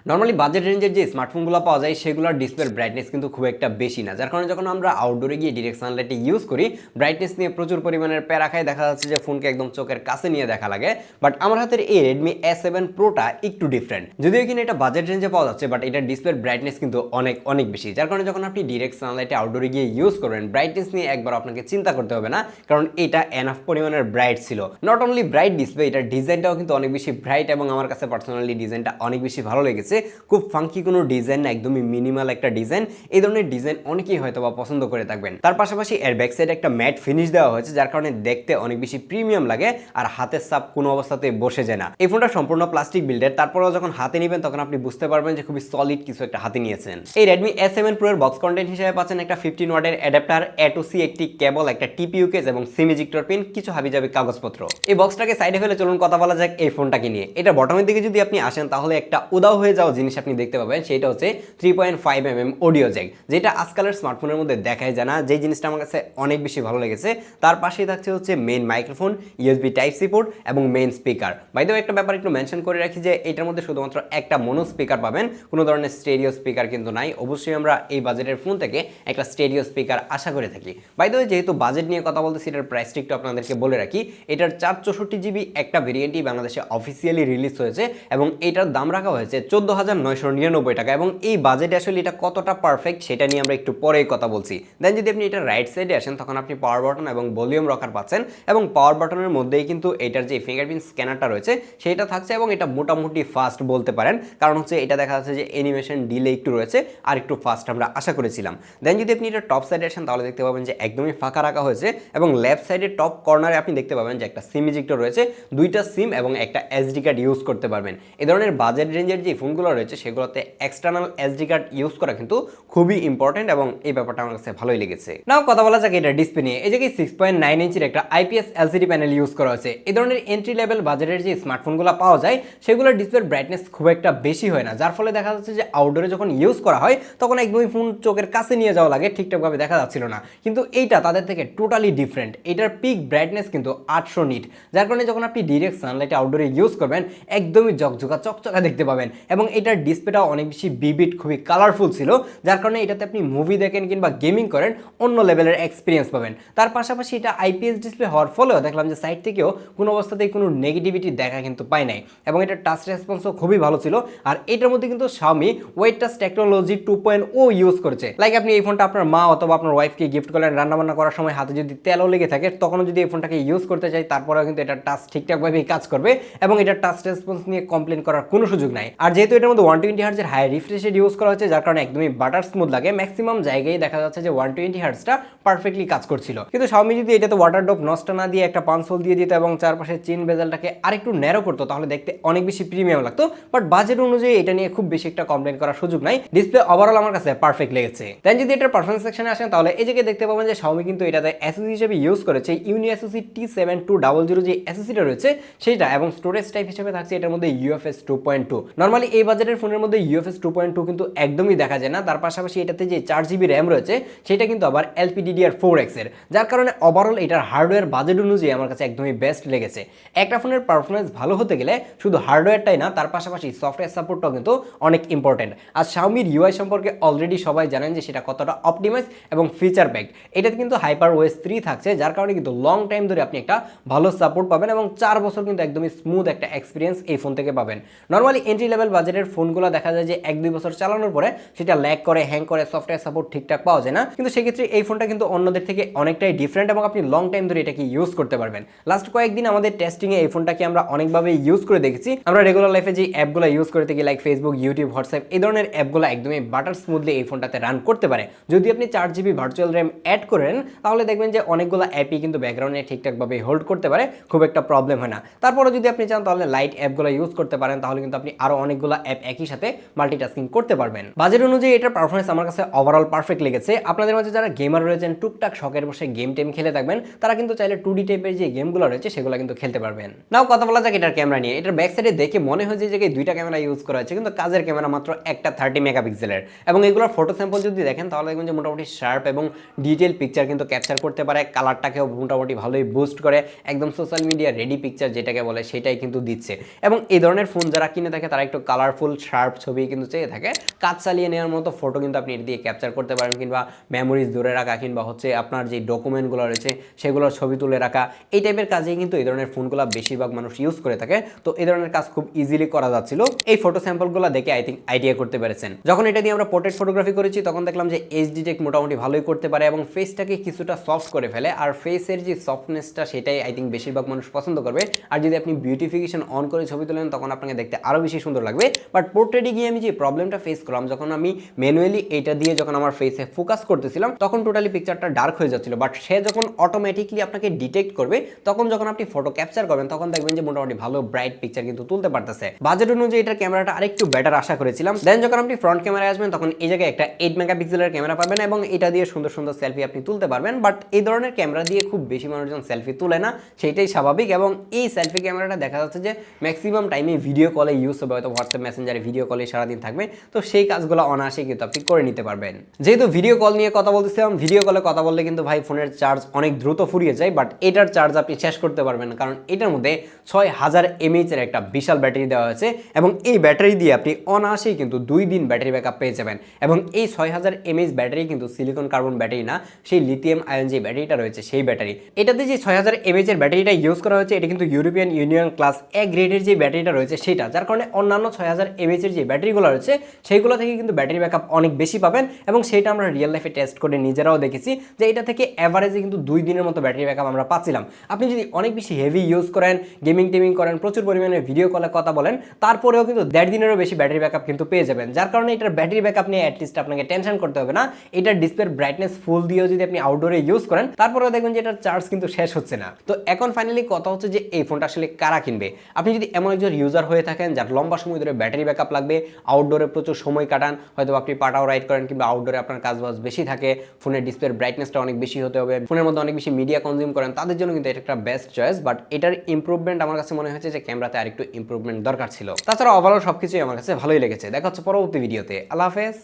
Normally budget রেঞ্জের যে স্মার্টফোনগুলো পাওয়া যায় সেগুলোর ডিসপ্লের ব্রাইটনেস কিন্তু খুব একটা বেশি না, যার কারণে যখন আমরা আউটডোরে গিয়ে ডিরেক্ট সানলাইটে ইউজ করি ব্রাইটনেস নিয়ে প্রচুর পরিমাণের প্যারা খায়, দেখা যাচ্ছে যে ফোনকে একদম চোখের কাছে নিয়ে দেখা লাগে। বাট আমার হাতের এই রেডমি S7 প্রোটা একটু ডিফারেন্ট, যদিও কিনা এটা বাজেট রেঞ্জে পাওয়া যাচ্ছে, বাট এটার ডিসপ্লের ব্রাইটনেস কিন্তু অনেক অনেক বেশি, যার কারণে যখন আপনি ডিরেক্ট সানলাইটে আউটডোরে গিয়ে ইউজ করবেন ব্রাইটনেস নিয়ে একবার আপনাকে চিন্তা করতে হবে না, কারণ এটা এনাফ পরিমাণের ব্রাইট ছিল। নট অনলি ব্রাইট ডিসপ্লে, এটার ডিজাইনটাও কিন্তু অনেক বেশি ব্রাইট এবং আমার কাছে পার্সোনালি ডিজাইনটা অনেক বেশি ভালো লেগেছে। খুব ফাঙ্কি কোনো ডিজাইন না, একদমই মিনিমাল একটা ডিজাইন। এই ধরনের ডিজাইন অনেকেই হয়তো বা পছন্দ করে থাকবেন। তার পাশাপাশি এর ব্যাক সাইডে একটা ম্যাট ফিনিশ দেওয়া হয়েছে, যার কারণে দেখতে অনেক বেশি প্রিমিয়াম লাগে আর হাতের চাপ কোনো অবস্থাতে বসে যায় না। এই ফোনটা সম্পূর্ণ প্লাস্টিক বিল্ডের, তারপরেও যখন হাতে নেবেন তখন আপনি বুঝতে পারবেন যে খুবই সলিড কিছু একটা হাতে নিয়েছেন। এই রেডমি S7 Pro এর বক্স কন্টেন্ট হিসেবে পাচ্ছেন একটা 15 ওয়াটের অ্যাডাপ্টার, A2C একটি কেবল, একটা TPU কেস এবং সিম ইজেক্টর পিন, কিছু হাবিজাবি কাগজপত্র। এই বক্সটাকে সাইডে ফেলে চলুন কথা বলা যাক এই ফোনটাকে নিয়ে। এটা বটমের দিকে যদি আপনি আসেন তাহলে একটা উদাও হয়ে যাওয়া জিনিস আপনি দেখতে পাবেন, সেটা হচ্ছে 3.5mm অডিও জ্যাক, যেটা আজকালের স্মার্টফোনের মধ্যে দেখাই যায় না, যে জিনিসটা আমার কাছে অনেক বেশি ভালো লেগেছে। তার পাশেই থাকছে হচ্ছে main microphone, USB Type-C port এবং main speaker. By the way একটা ব্যাপার একটু মেনশন করে রাখি যে এটার মধ্যে শুধুমাত্র একটা মনো স্পিকার পাবেন, কোনো ধরনের স্টেরিও স্পিকার কিন্তু নাই। অবশ্যই আমরা এই বাজেটের ফোন থেকে একটা স্টেরিও স্পিকার আশা করে থাকি। বাই দ্য ওয়ে যেহেতু বাজেট নিয়ে কথা বলতেছি, এটার প্রাইসটা একটু আপনাদেরকে বলে রাখি। এটার 464GB একটা ভেরিয়েন্টই বাংলাদেশে অফিসিয়ালি রিলিজ হয়েছে এবং এটার দাম রাখা হয়েছে 14,999 টাকা। এবং এই বাজেটে আসলে এটা কতটা পারফেক্ট সেটা নিয়ে আমরা একটু পরেই কথা বলছি। দেন যদি আপনি এটা রাইট সাইডে আসেন তখন আপনি পাওয়ার বাটন এবং ভলিউম রকার পাচ্ছেন, এবং পাওয়ার বাটনের মধ্যেই কিন্তু এটার যে ফিঙ্গারপ্রিন্ট স্ক্যানারটা রয়েছে সেটা থাকছে, এবং এটা মোটামুটি ফাস্ট বলতে পারেন, কারণ হচ্ছে এটা দেখা যাচ্ছে যে অ্যানিমেশন ডিলে একটু রয়েছে আর একটু ফাস্ট আমরা আশা করেছিলাম। দেন যদি আপনি এটা টপ সাইডে আসেন তাহলে দেখতে পাবেন যে একদমই ফাঁকা রাখা হয়েছে, এবং লেফট সাইডে টপ কর্নারে আপনি দেখতে পাবেন যে একটা সিম ইজেক্টর রয়েছে, দুইটা সিম এবং একটা SD কার্ড ইউজ করতে পারবেন। এই ধরনের বাজেট রেঞ্জের যে ফোনগুলো রয়েছে সেগুলোতে এক্সটার্নাল SD কার্ড ইউজ করা কিন্তু খুবই ইম্পর্টেন্ট, এবং এই ব্যাপারটা আমার কাছে ভালোই লেগেছে। নাও কথা বলা যাক এটা ডিসপ্লে নিয়ে। এই জায়গায় 6.9 ইঞ্চির একটা IPS LCD প্যানেল ইউজ করা হয়েছে। এই ধরনের এন্ট্রি লেভেল বাজেটের যে স্মার্টফোনগুলো পাওয়া যায় সেগুলোর ডিসপ্লের ব্রাইটনেস খুব একটা বেশি হয় না, যার ফলে দেখা যাচ্ছে যে আউটডোরে যখন ইউজ করা হয় তখন একদমই ফোন চোখের কাছে নিয়ে যাওয়া লাগে, ঠিকঠাকভাবে দেখা যাচ্ছিল না। কিন্তু এইটা তাদের থেকে টোটালি ডিফারেন্ট। এটার পিক ব্রাইটনেস কিন্তু 800 নিট, যার কারণে যখন আপনি ডিরেক্ট সানলাইটে আউটডোরে ইউজ করবেন একদমই ঝকঝকা চকচকা দেখতে পাবেন। এবং এটার ডিসপ্লেটাও অনেক বেশি বিবিড, খুবই কালারফুল ছিল, যার কারণে এটাতে আপনি মুভি দেখেন কিংবা গেমিং করেন অন্য লেভেলের এক্সপিরিয়েন্স পাবেন। তার পাশাপাশি এটা IPS ডিসপ্লে হওয়ার ফলেও দেখলাম যে সাইড থেকেও কোনো অবস্থাতেই কোনো নেগেটিভিটি দেখা কিন্তু পাই নাই, এবং এটার টাচ রেসপন্সও খুবই ভালো ছিল। আর এটার মধ্যে কিন্তু Xiaomi wet touch technology 2.0 use করেছে। লাইক আপনি এই ফোনটা আপনার মা অথবা আপনার ওয়াইফকে গিফট করলেন, রান্নাবান্না করার সময় হাতে যদি তেলও লেগে থাকে তখনও যদি এই ফোনটাকে ইউজ করতে চাই তারপরেও কিন্তু এটার টাচ ঠিকঠাকভাবেই কাজ করবে, এবং এটার টাচ রেসপন্স নিয়ে কমপ্লেন করার কোনো সুযোগ নাই। আর যেহেতু এটার মধ্যে 120 হার্টজের হাই রিফ্রেশ রেট ইউজ করা হচ্ছে, যার কারণে একদমই বাটার স্মুথ লাগে। ম্যাক্সিমাম জায়গায় দেখা যাচ্ছে যে 120 হার্টজটা পারফেক্টলি কাজ করছিল। কিন্তু Xiaomi যদি এটাতে ওয়াটার ড্রপ নষ্ট না দিয়ে একটা পাঞ্চহোল দিয়ে দিত এবং চারপাশে চেইন বেজেলটাকে আরেকটু ন্যারো করতো তাহলে দেখতে অনেক বেশি প্রিমিয়াম লাগতো। বাট বাজেট অনুযায়ী এটা নিয়ে খুব বেশি একটা কমপ্লেন করার সুযোগ নাই। ডিসপ্লে ওভারঅল আমার কাছে পারফেক্ট লেগেছে। দেন যদি এটার পারফরম্যান্স সেকশনে আসেন তাহলে এই জায়গায় দেখতে পাবেন যে Xiaomi কিন্তু এটাতে SSD হিসেবে ইউজ করেছে UniSoc T7200 যে SSDটা রয়েছে সেটা, এবং স্টোরেজ টাইপ হিসেবে থাকছে এটার মধ্যে UFS 2.2। নরমালি এই বাজেটের ফোনের মধ্যে UFS 2.2 কিন্তু একদমই দেখা যায় না। তার পাশাপাশি এটাতে যে 4GB RAM রয়েছে সেটা কিন্তু আবার LPDDR4X এর, যার কারণে ওভারঅল এটার হার্ডওয়্যার বাজেট অনুযায়ী আমার কাছে একদমই বেস্ট লেগেছে। একটা ফোনের পারফরমেন্স ভালো হতে গেলে শুধু হার্ডওয়্যারটাই না, তার পাশাপাশি সফটওয়্যার সাপোর্টটাও কিন্তু অনেক ইম্পর্টেন্ট। আর Xiaomiর UI সম্পর্কে অলরেডি সবাই জানেন যে সেটা কতটা অপটিমাইজ এবং ফিচার প্যাকড। এটাতে কিন্তু HyperOS 3 থাকছে, যার কারণে কিন্তু লং টাইম ধরে আপনি একটা ভালো সাপোর্ট পাবেন, এবং 4 বছর কিন্তু একদমই স্মুথ একটা এক্সপিরিয়েন্স এই ফোন থেকে পাবেন। নরমালি এন্ট্রি লেভেল বাজেটের ফোনগুলো দেখা যায় যে 1-2 বছর চালানোর পরে সেটা ল্যাগ করে, হ্যাং করে, সফটওয়্যার সাপোর্ট ঠিকঠাক পাওয়া যায় না। কিন্তু সেক্ষেত্রে এই ফোনটা কিন্তু অন্যদের থেকে অনেকটাই ডিফারেন্ট, এবং আপনি লং টাইম ধরে এটাকে ইউজ করতে পারবেন। লাস্ট কয়েকদিন আমাদের টেস্টিংয়ে এই ফোনটাকে আমরা অনেকভাবে ইউজ করে দেখেছি। আমরা রেগুলার লাইফে যে অ্যাপগুলো ইউজ করে থাকি লাইক ফেসবুক, ইউটিউব, হোয়াটসঅ্যাপ, এই ধরনের অ্যাপগুলো একদমই বাটার স্মুথলি এই ফোনটাতে রান করতে পারে। যদি আপনি 4GB ভার্চুয়াল র্যাম অ্যাড করেন তাহলে দেখবেন যে অনেকগুলো অ্যাপই কিন্তু ব্যাকগ্রাউন্ডে ঠিকঠাকভাবে হোল্ড করতে পারে, খুব একটা প্রবলেম হয় না। তারপরে যদি আপনি চান তাহলে লাইট অ্যাপগুলো ইউজ করতে পারেন, তাহলে কিন্তু আপনি আরও অনেকগুলো অ্যাপ একই সাথে মাল্টিটাস্কিং করতে পারবেন। বাজেট অনুযায়ী এটার পারফরমেন্স আমার কাছে ওভারঅল পারফেক্ট লেগেছে। আপনাদের মাঝে যারা গেমার রয়েছেন, টুকটাক শখের বসে গেম টেম খেলে থাকবেন, তারা কিন্তু চাইলে 2D টাইপের যে গেমগুলো রয়েছে সেগুলো কিন্তু খেলতে পারবেন। নাও কথা বলা যাক এটার ক্যামেরা নিয়ে। এটার ব্যাক সাইডে দেখে মনে হয় যে জায়গায় দুইটা ক্যামেরা ইউজ করা হয়েছে, কিন্তু কাজের ক্যামেরা মাত্র একটা 30 মেগাপিক্সেলের, এবং এগুলোর ফটো স্যাম্পল যদি দেখেন তাহলে দেখবেন যে মোটামুটি শার্প এবং ডিটেল পিকচার কিন্তু ক্যাপচার করতে পারে, কালারটাকেও মোটামুটি ভালোই বুস্ট করে, একদম সোশ্যাল মিডিয়া রেডি পিকচার যেটাকে বলে সেটাই কিন্তু দিচ্ছে। এবং এই ধরনের ফোন যারা কিনে থাকে তারা একটু কালারফুল কালারফুল শার্প ছবি কিন্তু চেয়ে থাকে, কাজ চালিয়ে নেওয়ার মতো ফটো কিন্তু আপনি এটি দিয়ে ক্যাপচার করতে পারেন, কিংবা মেমোরিজ ধরে রাখা, কিংবা হচ্ছে আপনার যে ডকুমেন্টগুলো রয়েছে সেগুলোর ছবি তুলে রাখা, এই টাইপের কাজেই কিন্তু এই ধরনের ফোনগুলো বেশিরভাগ মানুষ ইউজ করে থাকে। তো এই ধরনের কাজ খুব ইজিলি করা যাচ্ছিল। এই ফটো স্যাম্পলগুলো দেখে আই থিঙ্ক আইডিয়া করতে পেরেছেন। যখন এটা দিয়ে আমরা পোর্ট্রেট ফটোগ্রাফি করেছি তখন দেখলাম যে এইচডি টেক মোটামুটি ভালোই করতে পারে এবং ফেসটাকে কিছুটা সফট করে ফেলে। আর ফেসের যে সফটনেসটা সেটাই আই থিঙ্ক বেশিরভাগ মানুষ পছন্দ করবে। আর যদি আপনি বিউটিফিকেশন অন করে ছবি তোলেন তখন আপনাকে দেখতে আরও বেশি সুন্দর লাগবে। বাট পোর্ট্রেটে গিয়ে আমি যে প্রবলেমটা ফেস করলাম, যখন আমি ম্যানুয়ালি এটা দিয়ে যখন আমার ফেসে ফোকাস করতেছিলাম তখন টোটালি পিকচারটা ডার্ক হয়ে যাচ্ছিল। বাট সে যখন অটোমেটিকলি আপনাকে ডিটেক্ট করবে তখন যখন আপনি ফটো ক্যাপচার করবেন তখন দেখবেন যে মোটামুটি ভালো ব্রাইট পিকচার কিন্তু তুলতে পারতেছে। বাজেট অনুযায়ী এটার ক্যামেরাটা আরেকটু বেটার আশা করেছিলাম। দেন যখন আপনি ফ্রন্ট ক্যামেরায় আসবেন তখন এই জায়গায় একটা 8 মেগাপিক্সেলের ক্যামেরা পাবেন এবং এটা দিয়ে সুন্দর সুন্দর সেলফি আপনি তুলতে পারবেন। বাট এই ধরনের ক্যামেরা দিয়ে খুব বেশি মানুষজন সেলফি তুলে না, সেটাই স্বাভাবিক। এবং এই সেলফি ক্যামেরাটা দেখা যাচ্ছে যে ম্যাক্সিমাম টাইমে ভিডিও কলে ইউজ হবে, হয়তো হোয়াটসঅ্যাপ মেসেঞ্জারে ভিডিও কলে সারাদিন থাকবে। তো সেই কাজগুলো অনায়াসে কিন্তু আপনি করে নিতে পারবেন। যেহেতু ভিডিও কল নিয়ে কথা বলতেছিলাম, ভিডিও কলে কথা বললে কিন্তু ভাই ফোনের চার্জ অনেক দ্রুত ফুরিয়ে যায়। বাট এটার চার্জ আপনি শেষ করতে পারবেন না, কারণ এটার মধ্যে 6000 mAh এর একটা বিশাল ব্যাটারি দেওয়া হয়েছে এবং এই ব্যাটারি দিয়ে আপনি অনায়াসেই কিন্তু 2 দিন ব্যাটারি ব্যাকআপ পেয়ে যাবেন। এবং এই 6000 mAh ব্যাটারি কিন্তু সিলিকন কার্বন ব্যাটারি না, সেই লিথিয়াম আয়ন যে ব্যাটারিটা রয়েছে সেই ব্যাটারি। এটাতে যে 6000 mAh এর ব্যাটারিটা ইউজ করা হয়েছে এটা কিন্তু ইউরোপিয়ান ইউনিয়ন ক্লাস এ গ্রেডের যে ব্যাটারিটা রয়েছে সেটা, যার কারণে অন্যান্য 6000 mAh এর যে ব্যাটারিগুলো রয়েছে সেইগুলো থেকে কিন্তু ব্যাটারি ব্যাকআপ অনেক বেশি পাবেন। এবং সেটা আমরা রিয়েল লাইফে টেস্ট করে নিজেরাও দেখেছি যে এটা থেকে অ্যাভারেজে কিন্তু 2 দিনের মতো ব্যাটারি ব্যাকআপ আমরা পাচ্ছিলাম। আপনি যদি অনেক বেশি হেভি ইউজ করেন, গেমিং টেমিং করেন, প্রচুর পরিমাণে ভিডিও কলে কথা বলেন, তারপরেও কিন্তু 1.5 দিনেরও বেশি ব্যাটারি ব্যাকআপ কিন্তু পেয়ে যাবেন। যার কারণে এটার ব্যাটারি ব্যাকআপ নিয়ে অ্যাটলিস্ট আপনাকে টেনশন করতে হবে না। এটার ডিসপ্লের ব্রাইটনেস ফুল দিয়েও যদি আপনি আউটডোরে ইউজ করেন তারপরেও দেখবেন যে এটার চার্জ কিন্তু শেষ হচ্ছে না। তো এখন ফাইনালি কথা হচ্ছে যে এই ফোনটা আসলে কারা কিনবে। আপনি যদি এমন একজন ইউজার হয়ে থাকেন যার লম্বা সময় ধরে ব্যাটারি ব্যাকআপ লাগবে, আউটডোরে প্রচুর সময় কাটান, হয়তো আপনি পাটাও রাইড করেন কিংবা আউটডোরে আপনার কাজবাজ বেশি থাকে, ফোনের ডিসপ্লের ব্রাইটনেসটা অনেক বেশি হতে হবে, ফোনের মধ্যে অনেক বেশি মিডিয়া কনজিউম করেন, তাদের জন্য কিন্তু এটা একটা বেস্ট চয়েস। বাট এটার ইমপ্রুভমেন্ট আমার কাছে মনে হয়েছে যে ক্যামেরাতে আরেকটু ইমপ্রুভমেন্ট দরকার ছিল। তাছাড়া ওভারঅল সবকিছুই আমার কাছে ভালোই লেগেছে। দেখা হচ্ছে পরবর্তী ভিডিওতে। আল্লাহ হাফেজ।